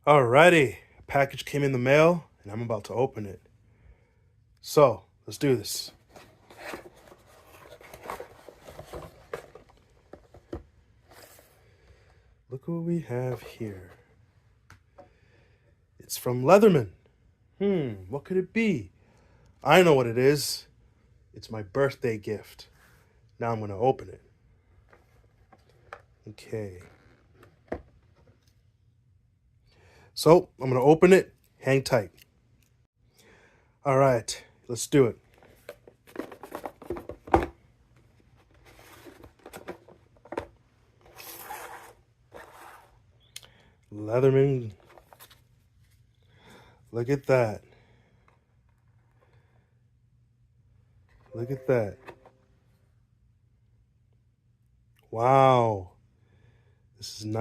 Alrighty, a package came in the mail and I'm about to open it. So, let's do this. Look what we have here. It's from Leatherman. What could it be? I know what it is. It's my birthday gift. Now I'm going to open it. Okay. So, I'm going to open it. Hang tight. All right, let's do it. Leatherman. Look at that. Look at that. Wow. This is nice.